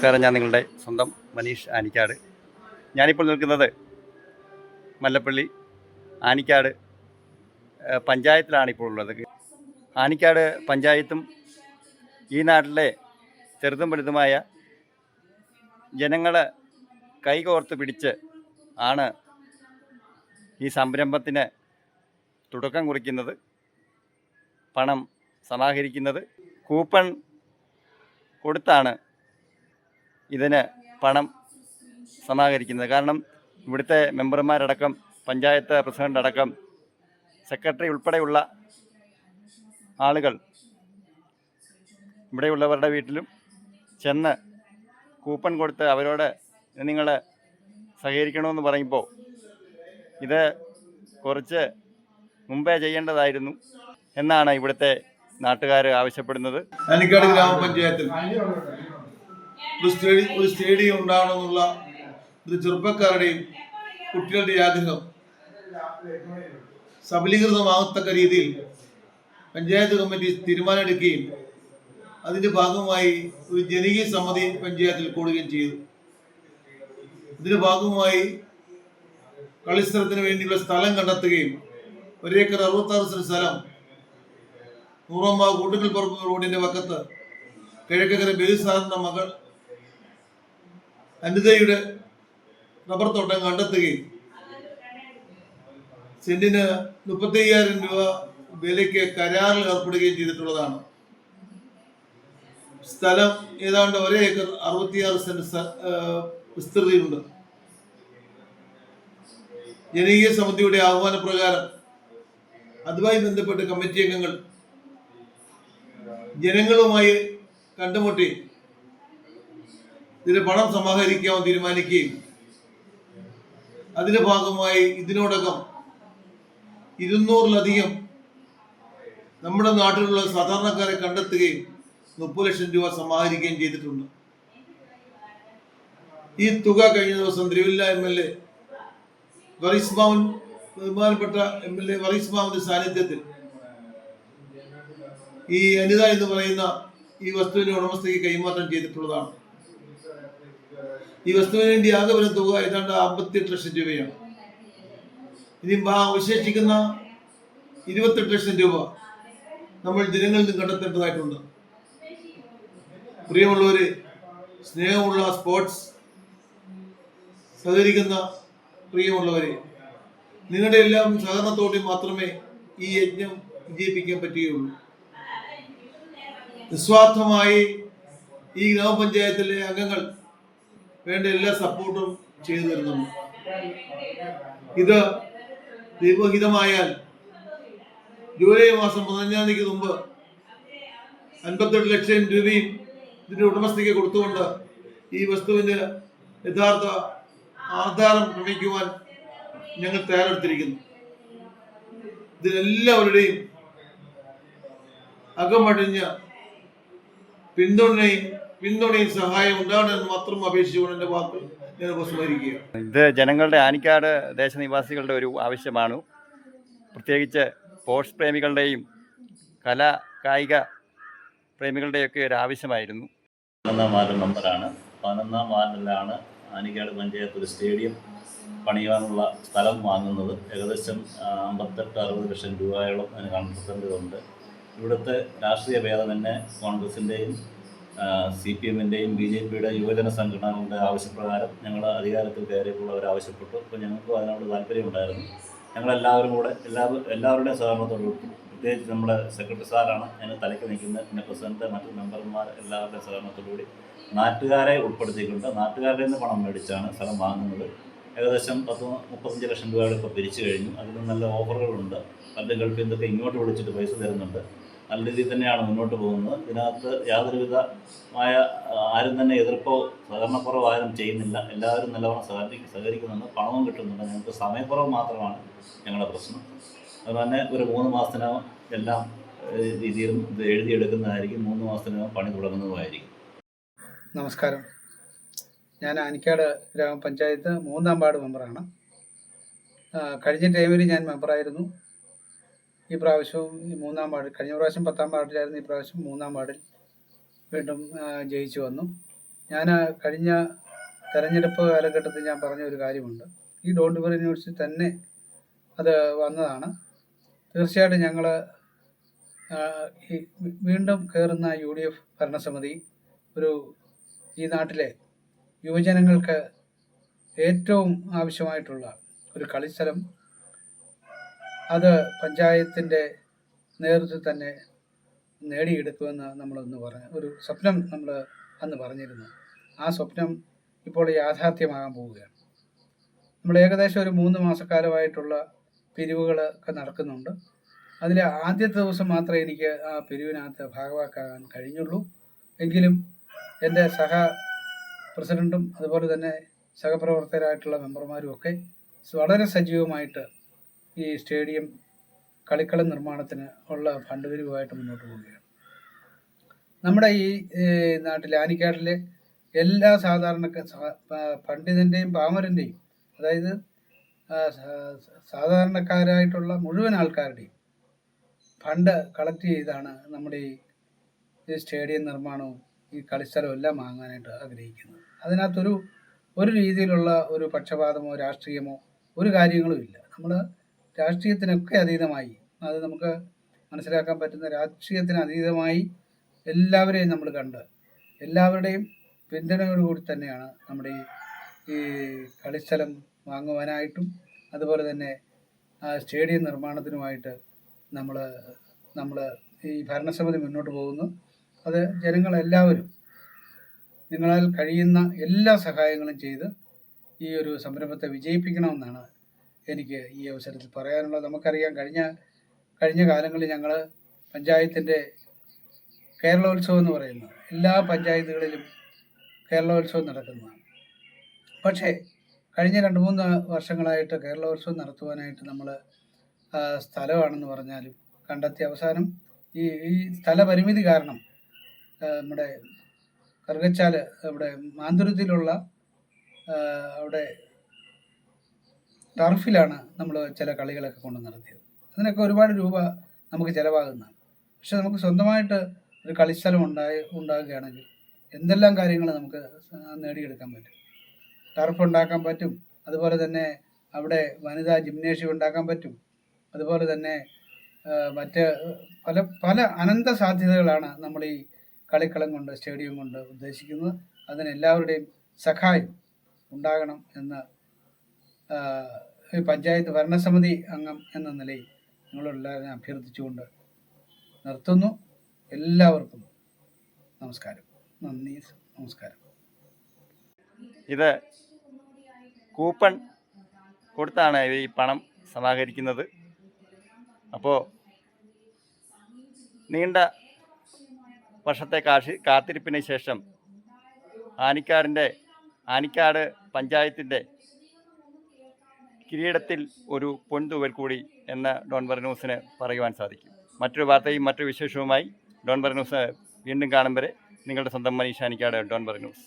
നമസ്കാരം. ഞാൻ നിങ്ങളുടെ സ്വന്തം മനീഷ് ആനിക്കാട്. ഞാനിപ്പോൾ നിൽക്കുന്നത് മല്ലപ്പള്ളി ആനിക്കാട് പഞ്ചായത്തിലാണ് ഇപ്പോൾ ഉള്ളത്. ആനിക്കാട് പഞ്ചായത്തും ഈ നാട്ടിലെ ചെറുതും വലുതുമായ ജനങ്ങളെ കൈകോർത്ത് പിടിച്ച് ആണ് ഈ സംരംഭത്തിന് തുടക്കം കുറിക്കുന്നത്, പണം സമാഹരിക്കുന്നത്. കൂപ്പൺ കൊടുത്താണ് ഇതിന് പണം സമാഹരിക്കുന്നത്. കാരണം ഇവിടുത്തെ മെമ്പർമാരടക്കം, പഞ്ചായത്ത് പ്രസിഡന്റ് അടക്കം, സെക്രട്ടറി ഉൾപ്പെടെയുള്ള ആളുകൾ ഇവിടെയുള്ളവരുടെ വീട്ടിലും ചെന്ന് കൂപ്പൺ കൊടുത്ത് അവരോട് നിങ്ങൾ സഹകരിക്കണമെന്ന് പറയുമ്പോൾ ഇത് കുറച്ച് മുമ്പേ ചെയ്യേണ്ടതായിരുന്നു എന്നാണ് ഇവിടുത്തെ നാട്ടുകാർ ആവശ്യപ്പെടുന്നത്. ആനിക്കാട് ഗ്രാമപഞ്ചായത്തിൽ ഒരു സ്റ്റേഡിയം ഉണ്ടാവണമെന്നുള്ള ഒരു ചെറുപ്പക്കാരുടെയും കുട്ടികളുടെ ആഗ്രഹം സബലീകൃതമാകത്തക്ക രീതിയിൽ പഞ്ചായത്ത് കമ്മിറ്റി തീരുമാനമെടുക്കുകയും അതിൻ്റെ ഭാഗമായി ഒരു ജനകീയ സമിതി പഞ്ചായത്തിൽ കൂടുകയും ചെയ്തു. ഇതിൻ്റെ ഭാഗമായി കളിസ്ഥലത്തിന് വേണ്ടിയുള്ള സ്ഥലം കണ്ടെത്തുകയും 1 ഏക്കർ 66 സെന്റ് സ്ഥലം നൂറമ്മാവ് കൂട്ടുകൽ പറമ്പ് റോഡിന്റെ വക്കത്ത് കിഴക്കര ബേസാറിന്റെ മകൾ അനിതയുടെ റബ്ബർ തോട്ടം കണ്ടെത്തുകയും സെന്റിന് 35,000 രൂപ വിലയ്ക്ക് കരാറിൽ ഏർപ്പെടുകയും ചെയ്തിട്ടുള്ളതാണ്. സ്ഥലം ഏതാണ്ട് 1 ഏക്കർ 66 സെന്റ് വിസ്തൃതിയിലുണ്ട്. ജനകീയ സമിതിയുടെ ആഹ്വാനപ്രകാരം അതുമായി ബന്ധപ്പെട്ട് കമ്മിറ്റി അംഗങ്ങൾ ജനങ്ങളുമായി കണ്ടുമുട്ടി ഇതിന് പണം സമാഹരിക്കാമെന്ന് തീരുമാനിക്കുകയും അതിന്റെ ഭാഗമായി ഇതിനോടകം 200-ലധികം നമ്മുടെ നാട്ടിലുള്ള സാധാരണക്കാരെ കണ്ടെത്തുകയും 30 ലക്ഷം രൂപ സമാഹരിക്കുകയും ചെയ്തിട്ടുണ്ട്. ഈ തുക കഴിഞ്ഞ ദിവസം തിരുവല്ല MLA വറീസ് മാമൻ, ബഹുമാനപ്പെട്ട MLA വറീസ് മാമന്റെ സാന്നിധ്യത്തിൽ ഈ അനിത എന്ന് പറയുന്ന ഈ വസ്തുവിന്റെ ഉടമസ്ഥയ്ക്ക് കൈമാറ്റം ചെയ്തിട്ടുള്ളതാണ്. ഈ വസ്തുവിന് വേണ്ടി ആകെ വരുന്ന തുക ഏതാണ്ട് 58 ലക്ഷം രൂപയാണ്. ഇനി അവശേഷിക്കുന്ന 28 ലക്ഷം രൂപ നമ്മൾ ജനങ്ങളിൽ നിന്ന് കണ്ടെത്തേണ്ടതായിട്ടുണ്ട്. പ്രിയമുള്ളവര്, സ്നേഹമുള്ള സ്പോർട്സ് സഹകരിക്കുന്ന പ്രിയമുള്ളവരെ, നിങ്ങളുടെ എല്ലാം സഹകരണത്തോടെ മാത്രമേ ഈ യജ്ഞം വിജയിപ്പിക്കാൻ പറ്റുകയുള്ളൂ. നിസ്വാർത്ഥമായി ഈ ഗ്രാമപഞ്ചായത്തിലെ അംഗങ്ങൾ വേണ്ട എല്ലാ സപ്പോർട്ടും ചെയ്തു തരുന്നുണ്ട്. ഇത് ദൈവഹിതമായാൽ ജൂലൈ മാസം 15-ാം തീയതിക്ക് മുമ്പ് 58 ലക്ഷം രൂപയും ഇതിന്റെ ഉടമസ്ഥയ്ക്ക് കൊടുത്തുകൊണ്ട് ഈ വസ്തുവിന്റെ യഥാർത്ഥ ആധാരം നിർമ്മിക്കുവാൻ ഞങ്ങൾ തയ്യാറെടുത്തിരിക്കുന്നു. ഇതിലെല്ലാവരുടെയും അകമഴിഞ്ഞ പിന്തുണയും സഹായം ഉണ്ടാകണമെന്ന് മാത്രം അപേക്ഷിച്ചുകൊണ്ട് എൻ്റെ വാക്കുകൾ ഞാൻ ഉപസ്മരിക്കുക. ഇത് ജനങ്ങളുടെ, ആനിക്കാട് ദേശനിവാസികളുടെ ഒരു ആവശ്യമാണ്. പ്രത്യേകിച്ച് സ്പോർട്സ് പ്രേമികളുടെയും കായിക പ്രേമികളുടെയൊക്കെ ഒരു ആവശ്യമായിരുന്നു. 11-ാം വാർഡ് മെമ്പറാണ്. 11-ാം വാർഡിലാണ് ആനിക്കാട് പഞ്ചായത്ത് ഒരു സ്റ്റേഡിയം പണിയാനുള്ള സ്ഥലം വാങ്ങുന്നത്. ഏകദേശം 58-60 ലക്ഷം രൂപയോളം അതിന് കണ്ടെത്തേണ്ടതുണ്ട്. ഇവിടുത്തെ രാഷ്ട്രീയ ഭേദമന്യേ കോൺഗ്രസിൻ്റെയും CPM-ൻ്റെയും BJP-യുടെ യുവജന സംഘടനകളുടെ ആവശ്യപ്രകാരം ഞങ്ങൾ അധികാരത്തിൽ കയറിയപ്പോൾ ആവശ്യപ്പെട്ടു. അപ്പോൾ ഞങ്ങൾക്കും അതിനോട് താല്പര്യമുണ്ടായിരുന്നു. ഞങ്ങളെല്ലാവരും കൂടെ എല്ലാവരുടെയും സഹകരണത്തോട്, പ്രത്യേകിച്ച് നമ്മുടെ സെക്രട്ടറി സാറാണ് അതിന് തലയ്ക്ക് നിൽക്കുന്നത്, പിന്നെ പ്രസിഡന്റ്, മറ്റു മെമ്പർമാർ എല്ലാവരുടെയും സഹകരണത്തോടുകൂടി നാട്ടുകാരെ ഉൾപ്പെടുത്തിക്കൊണ്ട് നാട്ടുകാരുടെ നിന്ന് പണം മേടിച്ചാണ് സ്ഥലം വാങ്ങുന്നത്. ഏകദേശം 35 ലക്ഷം രൂപയുടെ ഇപ്പോൾ പിരിച്ചു കഴിഞ്ഞു. അതിന് നല്ല ഓഫറുകളുണ്ട്. പലരും ഗൾഫിൽ നിന്നൊക്കെ ഇങ്ങോട്ട് വിളിച്ചിട്ട് പൈസ തരുന്നുണ്ട്. നല്ല രീതിയിൽ തന്നെയാണ് മുന്നോട്ട് പോകുന്നത്. ഇതിനകത്ത് യാതൊരുവിധമായ ആരും തന്നെ എതിർപ്പോ സഹകരണക്കുറവോ ആരും ചെയ്യുന്നില്ല. എല്ലാവരും നല്ലവണ്ണം സഹകരിക്കുന്നുണ്ട്. പണവും കിട്ടുന്നുണ്ട്. ഞങ്ങൾക്ക് സമയക്കുറവ് മാത്രമാണ് ഞങ്ങളുടെ പ്രശ്നം. അതുപോലെ തന്നെ ഒരു 3 മാസത്തിനകം എല്ലാം രീതിയിലും ഇത് എഴുതിയെടുക്കുന്നതായിരിക്കും. 3 മാസത്തിനകം പണി തുടങ്ങുന്നതുമായിരിക്കും. നമസ്കാരം. ഞാൻ ആനിക്കാട് ഗ്രാമപഞ്ചായത്ത് 3-ാം വാർഡ് മെമ്പറാണ്. കഴിഞ്ഞ ടൈമിൽ ഞാൻ മെമ്പറായിരുന്നു. ഈ പ്രാവശ്യവും 3-ാം വാർഡ്, കഴിഞ്ഞ പ്രാവശ്യം 10-ാം വാർഡിലായിരുന്നു, ഈ പ്രാവശ്യം 3-ാം വാർഡിൽ വീണ്ടും ജയിച്ചു വന്നു. ഞാൻ കഴിഞ്ഞ തെരഞ്ഞെടുപ്പ് കാലഘട്ടത്തിൽ ഞാൻ പറഞ്ഞ ഒരു കാര്യമുണ്ട്. ഈ ഡോൺ ഡിവർ യൂണിവേഴ്സിറ്റി തന്നെ അത് വന്നതാണ്. തീർച്ചയായിട്ടും ഞങ്ങൾ ഈ വീണ്ടും കയറുന്ന UDF ഭരണസമിതി ഈ നാട്ടിലെ യുവജനങ്ങൾക്ക് ഏറ്റവും ആവശ്യമായിട്ടുള്ള ഒരു കളിസ്ഥലം അത് പഞ്ചായത്തിൻ്റെ നേതൃത്വത്തിൽ തന്നെ നേടിയെടുക്കുമെന്ന് ഒരു സ്വപ്നം നമ്മൾ അന്ന് പറഞ്ഞിരുന്നു. ആ സ്വപ്നം ഇപ്പോൾ യാഥാർത്ഥ്യമാകാൻ പോവുകയാണ്. നമ്മൾ ഏകദേശം ഒരു 3 മാസക്കാലമായിട്ടുള്ള പിരിവുകളൊക്കെ നടക്കുന്നുണ്ട്. അതിൽ ആദ്യത്തെ ദിവസം മാത്രമേ എനിക്ക് ആ പിരിവിനകത്ത് ഭാഗവാക്കാകാൻ കഴിഞ്ഞുള്ളൂ. എങ്കിലും എൻ്റെ പ്രസിഡൻറ്റും അതുപോലെ തന്നെ സഹപ്രവർത്തകരായിട്ടുള്ള മെമ്പർമാരും ഒക്കെ വളരെ സജീവമായിട്ട് ഈ സ്റ്റേഡിയം കളിക്കളം നിർമ്മാണത്തിന് ഉള്ള ഫണ്ട് പിരിവുമായിട്ട് മുന്നോട്ട് പോവുകയാണ്. നമ്മുടെ ഈ നാട്ടിലെ ആനിക്കാട്ടിലെ എല്ലാ പണ്ഡിതൻ്റെയും പാമരൻ്റെയും, അതായത് സാധാരണക്കാരായിട്ടുള്ള മുഴുവൻ ആൾക്കാരുടെയും ഫണ്ട് കളക്ട് ചെയ്താണ് നമ്മുടെ ഈ സ്റ്റേഡിയം നിർമ്മാണവും ഈ കളിസ്ഥലവും എല്ലാം വാങ്ങാനായിട്ട് ആഗ്രഹിക്കുന്നത്. ഒരു രീതിയിലുള്ള ഒരു പക്ഷപാതമോ രാഷ്ട്രീയമോ ഒരു കാര്യങ്ങളും ഇല്ല. നമ്മൾ രാഷ്ട്രീയത്തിനൊക്കെ അതീതമായി, അത് നമുക്ക് മനസ്സിലാക്കാൻ പറ്റുന്ന രാഷ്ട്രീയത്തിന് അതീതമായി എല്ലാവരെയും നമ്മൾ കണ്ട് എല്ലാവരുടെയും പിന്തുണയോടുകൂടി തന്നെയാണ് നമ്മുടെ ഈ കളിസ്ഥലം വാങ്ങുവാനായിട്ടും അതുപോലെ തന്നെ സ്റ്റേഡിയം നിർമ്മാണത്തിനുമായിട്ട് നമ്മൾ ഈ ഭരണസമിതി മുന്നോട്ട് പോകുന്നു. അത് ജനങ്ങളെല്ലാവരും നിങ്ങളാൽ കഴിയുന്ന എല്ലാ സഹായങ്ങളും ചെയ്ത് ഈ ഒരു സംരംഭത്തെ വിജയിപ്പിക്കണമെന്നാണ് എനിക്ക് ഈ അവസരത്തിൽ പറയാനുള്ളത്. നമുക്കറിയാം, കഴിഞ്ഞ കാലങ്ങളിൽ ഞങ്ങൾ പഞ്ചായത്തിൻ്റെ കേരളോത്സവം എന്ന് പറയുന്നത് എല്ലാ പഞ്ചായത്തുകളിലും കേരളോത്സവം നടക്കുന്നതാണ്. പക്ഷേ കഴിഞ്ഞ 2-3 വർഷങ്ങളായിട്ട് കേരളോത്സവം നടത്തുവാനായിട്ട് നമ്മൾ സ്ഥലമാണെന്ന് പറഞ്ഞാലും കണ്ടെത്തി അവസാനം ഈ സ്ഥലപരിമിതി കാരണം നമ്മുടെ കറുകച്ചാൽ അവിടെ മാന്തുരുത്തിലുള്ള അവിടെ ടർഫിലാണ് നമ്മൾ ചില കളികളൊക്കെ കൊണ്ട് നടത്തിയത്. അതിനൊക്കെ ഒരുപാട് രൂപ നമുക്ക് ചിലവാകുന്നതാണ്. പക്ഷെ നമുക്ക് സ്വന്തമായിട്ട് ഒരു കളിസ്ഥലം ഉണ്ടാകുകയാണെങ്കിൽ എന്തെല്ലാം കാര്യങ്ങൾ നമുക്ക് നേടിയെടുക്കാൻ പറ്റും. ടർഫ് ഉണ്ടാക്കാൻ പറ്റും, അതുപോലെ തന്നെ അവിടെ വനിതാ ജിംനേഷ്യം ഉണ്ടാക്കാൻ പറ്റും, അതുപോലെ തന്നെ മറ്റ് പല അനന്ത സാധ്യതകളാണ് നമ്മൾ ഈ കളിക്കളം കൊണ്ട് സ്റ്റേഡിയം കൊണ്ട് ഉദ്ദേശിക്കുന്നത്. അതിന് എല്ലാവരുടെയും സഹായം ഉണ്ടാകണം എന്ന് പഞ്ചായത്ത് ഭരണസമിതി അംഗം എന്ന നിലയിൽ നിങ്ങളെല്ലാവരും അഭ്യർത്ഥിച്ചുകൊണ്ട് നിർത്തുന്നു. എല്ലാവർക്കും നമസ്കാരം. നന്ദി, നമസ്കാരം. ഇത് കൂപ്പൺ കൊടുത്താണ് ഈ പണം സമാഹരിക്കുന്നത്. അപ്പോൾ നീണ്ട വർഷത്തെ കാത്തിരിപ്പിന് ശേഷം ആനിക്കാട് പഞ്ചായത്തിൻ്റെ കിരീടത്തിൽ ഒരു പൊൻതൂവൽ കൂടി എന്ന് ഡോൺ ബർ ന്യൂസിന് പറയുവാൻ സാധിക്കും. മറ്റൊരു വാർത്തയും മറ്റൊരു വിശേഷവുമായി ഡോൺ ബർ ന്യൂസ് വീണ്ടും കാണും വരെ നിങ്ങളുടെ സ്വന്തം മനീഷ് ആനിക്കാട്, ഡോൺ ബർ ന്യൂസ്.